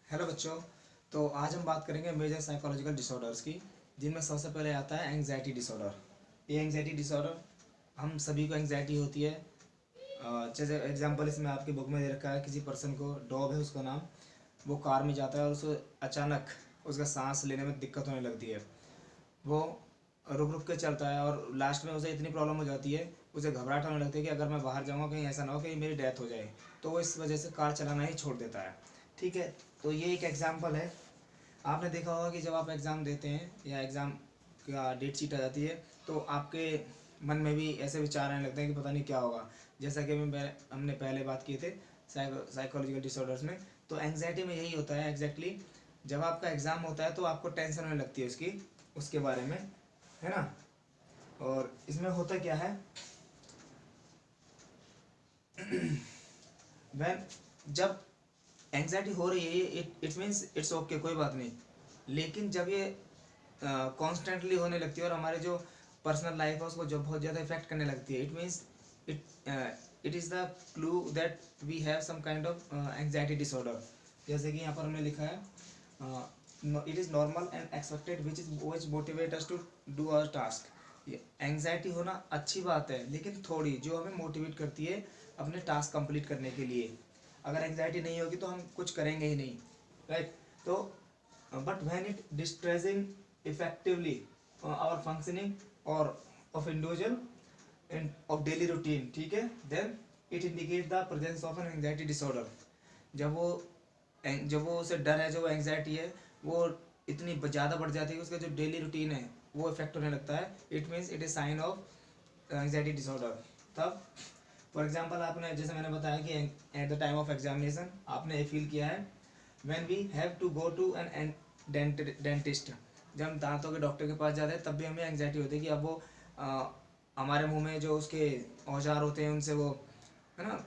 Hello बच्चों। तो आज हम बात करेंगे मेजर साइकोलॉजिकल डिसऑर्डर्स की, जिनमें सबसे पहले आता है एंग्जाइटी डिसऑर्डर। ये एंग्जाइटी डिसऑर्डर हम सभी को एंग्जाइटी होती है। जैसे एग्जांपल इसमें आपकी बुक में दे रखा है, किसी पर्सन को, डॉग है उसका नाम, वो कार में जाता है और उसको अचानक उसका सांस लेने में दिक्कत होने लगती है। वो रुक रुक के चलता है और लास्ट में उसे इतनी प्रॉब्लम हो जाती है, उसे घबराहट होने लगती है कि अगर मैं बाहर जाऊँगा कहीं ऐसा ना हो कि मेरी डेथ हो जाए, तो वो इस वजह से कार चलाना ही छोड़ देता है। ठीक है, तो ये एक एग्जाम्पल है। आपने देखा होगा कि जब आप एग्ज़ाम देते हैं या एग्ज़ाम का डेट शीट आ जाती है, तो आपके मन में भी ऐसे विचार आने लगते हैं कि पता नहीं क्या होगा। जैसा कि हमने पहले बात किए थे साइकोलॉजिकल डिसऑर्डर्स में, तो एंग्जाइटी में यही होता है एग्जैक्टली। जब आपका एग्ज़ाम होता है तो आपको टेंशन होने लगती है उसके बारे में, है ना। और इसमें होता क्या है, वैन जब एंग्जाइटी हो रही है, इट मीन्स इट्स ओके, कोई बात नहीं। लेकिन जब ये कॉन्स्टेंटली होने लगती है और हमारे जो पर्सनल लाइफ है उसको जब बहुत ज़्यादा इफेक्ट करने लगती है, it means it is the clue that we have some kind of anxiety disorder. जैसे कि यहाँ पर हमने लिखा है, it is normal and expected which motivate us to do our task. Anxiety होना अच्छी बात है, लेकिन थोड़ी जो हमें मोटिवेट करती है अपने टास्क कंप्लीट करने के लिए। अगर एंग्जाइटी नहीं होगी तो हम कुछ करेंगे ही नहीं, राइट। तो but when it distressing effectively our functioning और of individual and of daily routine, ठीक है, then it indicate the presence of an anxiety disorder. जब वो उसे डर है, जो एंग्जाइटी है, वो इतनी ज़्यादा बढ़ जाती है कि उसका जो डेली रूटीन है वो इफेक्ट होने लगता है, it means it is sign of anxiety disorder. तब फॉर एग्जाम्पल आपने, जैसे मैंने बताया कि at the time of examination आपने ये फील किया है, when we have to go to an dentist. जब हम दांतों के डॉक्टर के पास जाते हैं तब भी हमें एंग्जाइटी होती है कि अब वो हमारे मुंह में जो उसके औजार होते हैं उनसे वो, है ना,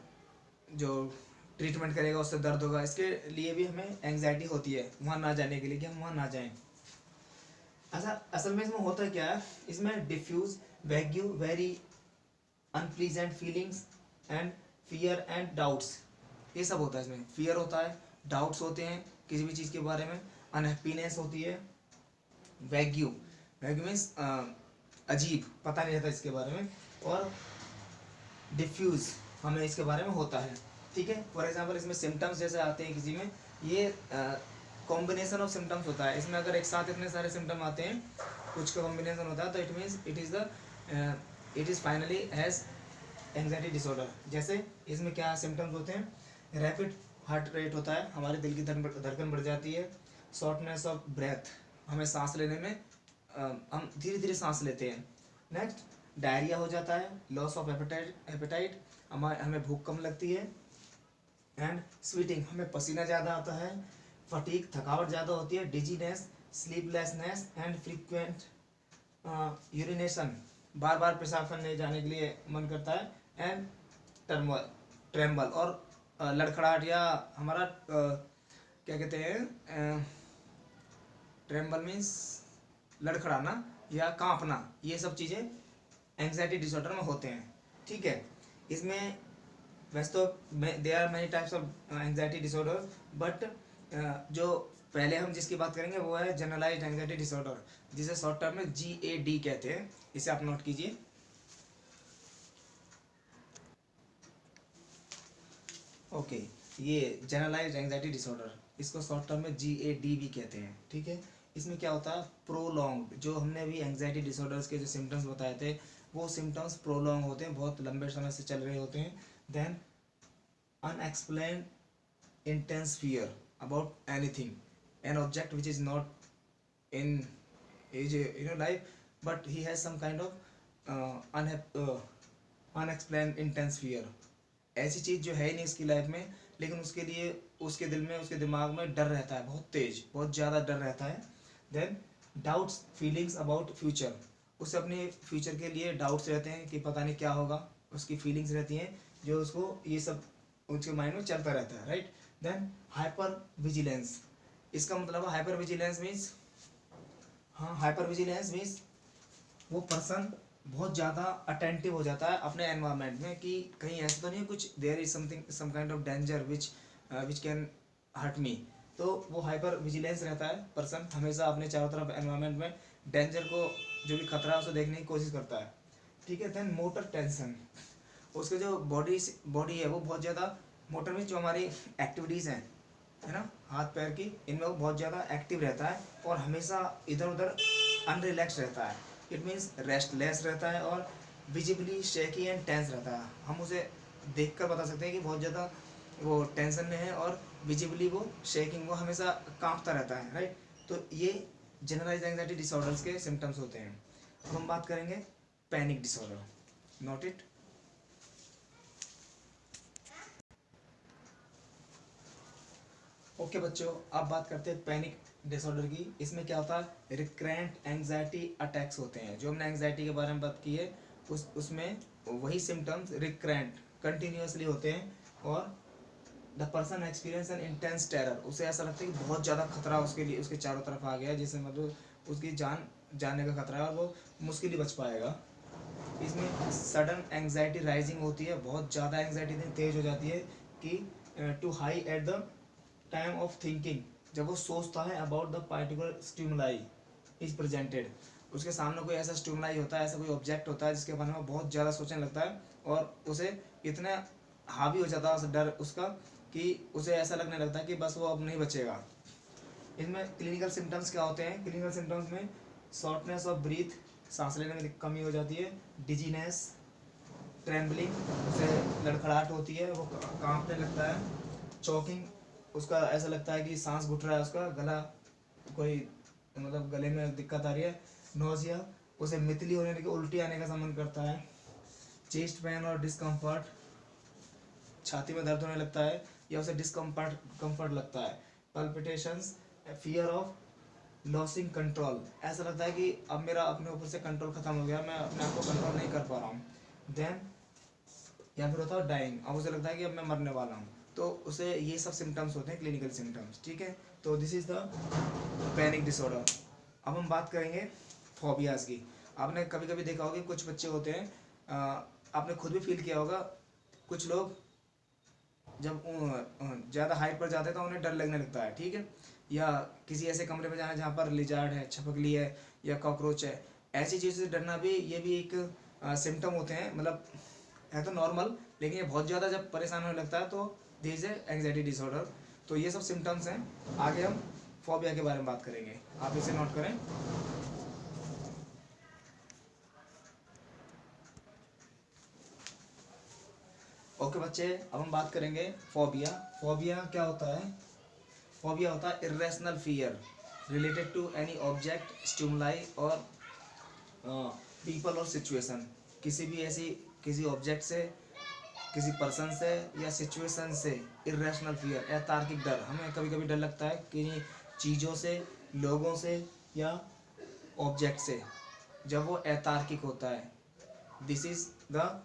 जो ट्रीटमेंट करेगा उससे दर्द होगा, इसके लिए भी हमें एंग्जाइटी होती है वहाँ ना जाने के लिए, कि हम वहाँ ना जाएं। ऐसा असल में इसमें होता क्या है, इसमें diffuse vague very unpleasant feelings and fear and doubts, ये सब होता है। इसमें फियर होता है, डाउट्स होते हैं किसी भी चीज़ के बारे में, अनहैप्पीनेस होती है, वैग्यू वैग्यू मीन्स अजीब, पता नहीं रहता इसके बारे में, और डिफ्यूज हमें इसके बारे में होता है। ठीक है, फॉर एग्जांपल इसमें सिम्टम्स जैसे आते हैं किसी में, ये कॉम्बिनेशन ऑफ सिम्टम्स होता है। इसमें अगर एक साथ इतने सारे सिम्टम आते हैं, कुछ का कॉम्बिनेशन होता है, तो it means it is finally has anxiety disorder. जैसे इसमें क्या सिम्टम्स होते हैं, रैपिड हार्ट रेट होता है, हमारे दिल की धड़कन बढ़ जाती है, शॉर्टनेस ऑफ ब्रेथ, हमें सांस लेने में हम धीरे धीरे सांस लेते हैं। नेक्स्ट, डायरिया हो जाता है, लॉस ऑफ एपेटाइट, हमें भूख कम लगती है, एंड स्वीटिंग, हमें पसीना ज़्यादा आता है, फटीक, थकावट ज़्यादा होती है, dizziness, sleeplessness and frequent urination, बार बार पेशाब करने जाने के लिए मन करता है, एंड ट्रेम्बल, और लड़खड़ाहट, या हमारा क्या कहते हैं, ट्रेम्बल मीन्स लड़खड़ाना या कांपना, ये सब चीज़ें एंग्जाइटी डिसऑर्डर में होते हैं। ठीक है, इसमें वैसे तो there are many types of anxiety disorder, but जो पहले हम जिसकी बात करेंगे वो है जनरलाइज्ड एंग्जाइटी डिसऑर्डर, जिसे शॉर्ट टर्म में GAD कहते हैं। इसे आप नोट कीजिए। ओके, ये जनरलाइज्ड एंग्जाइटी डिसऑर्डर, इसको शॉर्ट टर्म में GAD भी कहते हैं। ठीक है, इसमें क्या होता है, प्रोलॉन्ग, जो हमने अभी एंग्जाइटी डिसऑर्डर्स के जो सिम्टम्स बताए थे, वो सिम्टम्स प्रोलॉन्ग होते हैं, बहुत लंबे समय से चल रहे होते हैं। Then unexplained intense fear about anything, an object which is not in his life, but he has some kind of unexplained intense fear, ऐसी चीज़ जो है ही नहीं उसकी लाइफ में, लेकिन उसके लिए उसके दिल में, उसके दिमाग में डर रहता है, बहुत तेज, बहुत ज़्यादा डर रहता है। Then doubts feelings about future, उसे अपने फ्यूचर के लिए डाउट्स रहते हैं कि पता नहीं क्या होगा, उसकी फीलिंग्स रहती हैं जो उसको, ये सब उसके माइंड में चलता रहता है, राइट। देन हाइपर विजिलेंस, इसका मतलब है हाइपर विजिलेंस मीन्स, हाँ, हाइपर विजिलेंस मीन्स वो पर्सन बहुत ज़्यादा अटेंटिव हो जाता है अपने एनवायरनमेंट में, कि कहीं ऐसा तो नहीं है कुछ, there is something, some kind of danger which which can hurt me, तो वो हाइपर विजिलेंस रहता है पर्सन, हमेशा अपने चारों तरफ एनवायरनमेंट में डेंजर को, जो भी खतरा है उसे देखने की कोशिश करता है, ठीक है। देन मोटर टेंशन, उसके जो बॉडी है वो बहुत ज़्यादा, मोटर में जो हमारी एक्टिविटीज़ हैं, है ना, हाथ पैर की, इनमें वो बहुत ज़्यादा एक्टिव रहता है और हमेशा इधर उधर अनरिलैक्स रहता है। इट मीन्स रेस्टलेस रहता है और विजिबली शेकी एंड टेंस रहता है। हम उसे देखकर बता सकते हैं कि बहुत ज़्यादा वो टेंशन में है और विजिबली वो शेकिंग, वो हमेशा कांपता रहता है, राइट। तो ये जनरलाइज एंग्जाइटी डिसऑर्डर्स के सिम्टम्स होते हैं। अब हम बात करेंगे panic disorder, note it. Okay बच्चों, अब बात करते हैं पैनिक डिसऑर्डर की। इसमें क्या होता है, रिकरेंट एंग्जाइटी अटैक्स होते हैं। जो हमने एंग्जाइटी के बारे में बात की है उसमें वही सिम्टम्स रिकरेंट कंटिन्यूसली होते हैं और the person experience N intense terror, उसे ऐसा लगता है कि बहुत ज़्यादा खतरा उसके लिए, उसके चारों तरफ आ गया, जिससे मतलब उसकी जान जाने का खतरा है और वो मुश्किल ही बच पाएगा। इसमें सडन एंग्जाइटी राइजिंग होती है, बहुत ज़्यादा एंग्जाइटी इतनी तेज हो जाती है कि too high at the time of thinking, जब वो सोचता है about the particular stimuli is presented, उसके सामने कोई ऐसा स्टिमुलाई होता है, ऐसा कोई ऑब्जेक्ट होता है जिसके बारे में बहुत ज़्यादा सोचने लगता है और उसे इतना हावी हो जाता है उस डर उसका कि उसे ऐसा लगने लगता है कि बस वो अब नहीं बचेगा। इसमें क्लिनिकल सिम्टम्स क्या होते हैं, क्लिनिकल सिम्टम्स में शॉर्टनेस ऑफ ब्रीथ, सांस लेने में कमी हो जाती है, डिजीनेस, ट्रेम्बलिंग, उसे लड़खड़ाहट होती है, वो कांपने लगता है, चोकिंग, उसका ऐसा लगता है कि सांस घुट रहा है, उसका गला कोई मतलब गले में दिक्कत आ रही है, नोजिया, उसे मितली होने की, उल्टी आने का संबंध करता है, चेस्ट पेन और डिस्कम्फर्ट, छाती में दर्द होने लगता है या उसे कंफर्ट लगता है, पल्पिटेशंस, फियर ऑफ लॉसिंग कंट्रोल, ऐसा लगता है कि अब मेरा अपने ऊपर से कंट्रोल खत्म हो गया, मैं अपने आप को कंट्रोल नहीं कर पा रहा हूँ। देन या फिर होता है डाइंग, अब उसे लगता है कि अब मैं मरने वाला हूँ। तो उसे ये सब सिम्टम्स होते हैं क्लिनिकल सिम्टम्स, ठीक है। तो this is the panic disorder. अब हम बात करेंगे फोबियाज की। आपने कभी कभी देखा होगा कुछ बच्चे होते हैं, आपने खुद भी फील किया होगा, कुछ लोग जब ज़्यादा हाइट पर जाते हैं तो उन्हें डर लगने लगता है, ठीक है। या किसी ऐसे कमरे में जाना जहाँ पर लिजार्ड है, छपकली है या कॉकरोच है, ऐसी चीज़ों से डरना भी, ये भी एक सिम्टम होते हैं, मतलब है तो नॉर्मल, लेकिन ये बहुत ज़्यादा जब परेशान होने लगता है तो दिस इज एंग्जाइटी डिसऑर्डर। तो ये सब सिम्टम्स हैं। आगे हम फोबिया के बारे में बात करेंगे, आप इसे नोट करें। ओके बच्चे, अब हम बात करेंगे फोबिया। फोबिया क्या होता है, फोबिया होता है irrational fear related to any object, stimuli और पीपल और सिचुएशन। किसी भी ऐसी, किसी ऑब्जेक्ट से, किसी पर्सन से या सिचुएशन से इरेशनल फियर, अतार्किक डर, हमें कभी कभी डर लगता है किन्हीं चीज़ों से, लोगों से या ऑब्जेक्ट से, जब वो अतार्किक होता है, दिस इज द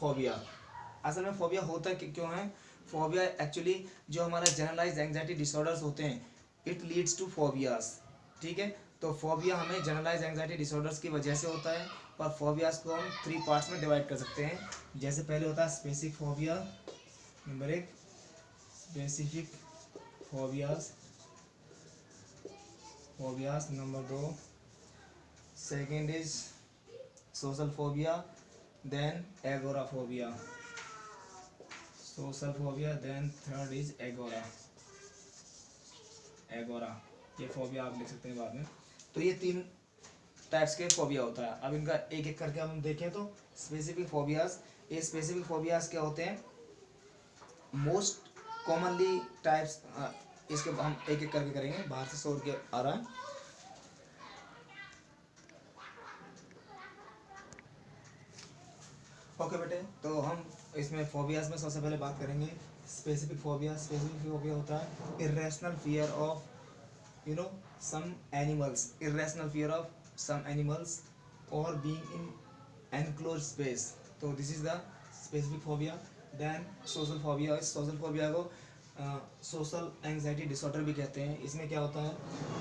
फोबिया। असल में फोबिया होता क्यों है, फोबिया एक्चुअली जो हमारा जनरलाइज एंग्जाइटी डिसऑर्डर्स होते हैं, इट लीड्स टू फोबियाज, ठीक है। तो फोबिया हमें जनरलाइज एंग्जाइटी डिसऑर्डर्स की वजह से होता है। और फोबियाज को हम 3 पार्ट्स में डिवाइड कर सकते हैं। जैसे पहले होता है specific phobia, number 1 specific phobias, number 2 second is social phobia, then agoraphobia, social phobia, then third is agora. ये फोबिया आप लिख सकते हैं बाद में। तो ये 3 टाइप्स के फोबिया होता है। अब इनका एक एक करके हम देखें तो स्पेसिफिक फोबियाज, ये स्पेसिफिक फोबियाज क्या होते हैं, मोस्ट कॉमनली टाइप्स, इसके हम एक एक करके करेंगे, बाहर से शोर के आ रहा है। ओके बेटे, तो हम इसमें फोबियाज में सबसे पहले बात करेंगे स्पेसिफिक फोबिया। स्पेसिफिक फोबिया होता है irrational fear of some animals, irrational fear of some animals or being in enclosed space. तो this is the specific phobia. Then social phobia, इस social phobia को social anxiety disorder भी कहते हैं। इसमें क्या होता है,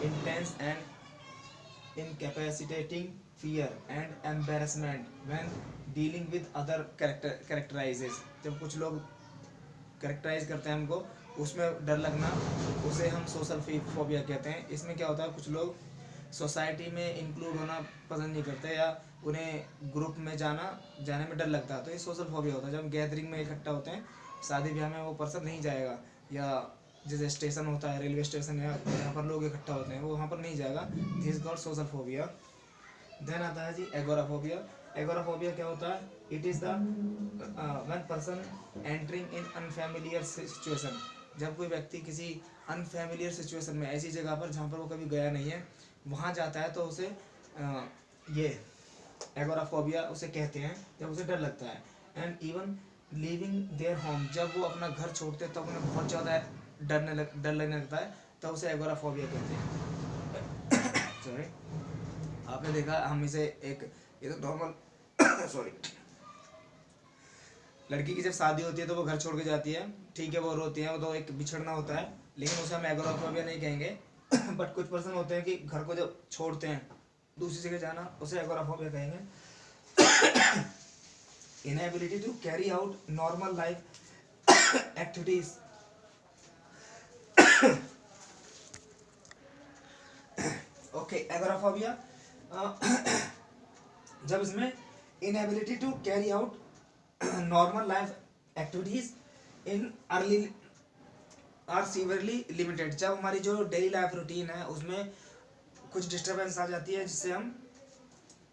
intense and incapacitating fear and embarrassment when dealing with other characterizes, जब कुछ लोग कैरेक्टराइज करते हैं हमको, उसमें डर लगना, उसे हम सोशल फोबिया कहते हैं। इसमें क्या होता है, कुछ लोग सोसाइटी में इंक्लूड होना पसंद नहीं करते या उन्हें ग्रुप में जाने में डर लगता है, तो ये सोशल फोबिया होता है। जब हम गैदरिंग में इकट्ठा होते हैं, शादी ब्याह में वो पर्सन नहीं जाएगा, या जैसे स्टेशन होता है, रेलवे स्टेशन है, यहाँ पर लोग इकट्ठा होते हैं, वो वहाँ पर नहीं जाएगा। This got social phobia. Then आता है जी एगोराफोबिया। एगोराफोबिया क्या होता है, it is the when person entering in unfamiliar situation. जब कोई व्यक्ति किसी अनफैमिलियर सिचुएशन में, ऐसी जगह पर जहाँ पर वो कभी गया नहीं है, वहाँ जाता है, तो उसे ये एगोराफोबिया उसे कहते हैं, जब उसे डर लगता है। And even living their home, जब वो अपना घर छोड़ते हैं तो उन्हें बहुत ज़्यादा डर लगने लगता है, तो उसे एगोराफोबिया कहते हैं। सॉरी, आपने देखा हम इसे एक, ये तो नॉर्मल सॉरी, लड़की की जब शादी होती है तो वो घर छोड़ के जाती है, ठीक है, वो रोती है, वो तो एक बिछड़ना होता है, लेकिन उसे हम एगोराफोबिया नहीं कहेंगे। बट कुछ पर्सन होते हैं कि घर को जब छोड़ते हैं, दूसरी जगह जाना, उसे एगोराफोबिया कहेंगे। Inability to carry out normal life activities. Okay, agoraphobia जब इसमें inability to carry out normal life activities in early are severely limited, जब हमारी जो डेली लाइफ रूटीन है उसमें कुछ डिस्टर्बेंस आ जाती है, जिससे हम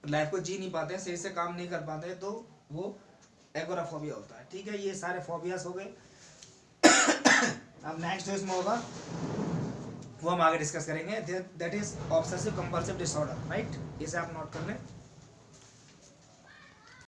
लाइफ को जी नहीं पाते हैं, सही से काम नहीं कर पाते हैं, तो वो एगोराफोबिया होता है। ठीक है, ये सारे फोबियास हो गए। अब नेक्स्ट जो इसमें होगा वो हम आगे डिस्कस करेंगे, that is obsessive compulsive disorder, right. इसे आप नोट कर लें।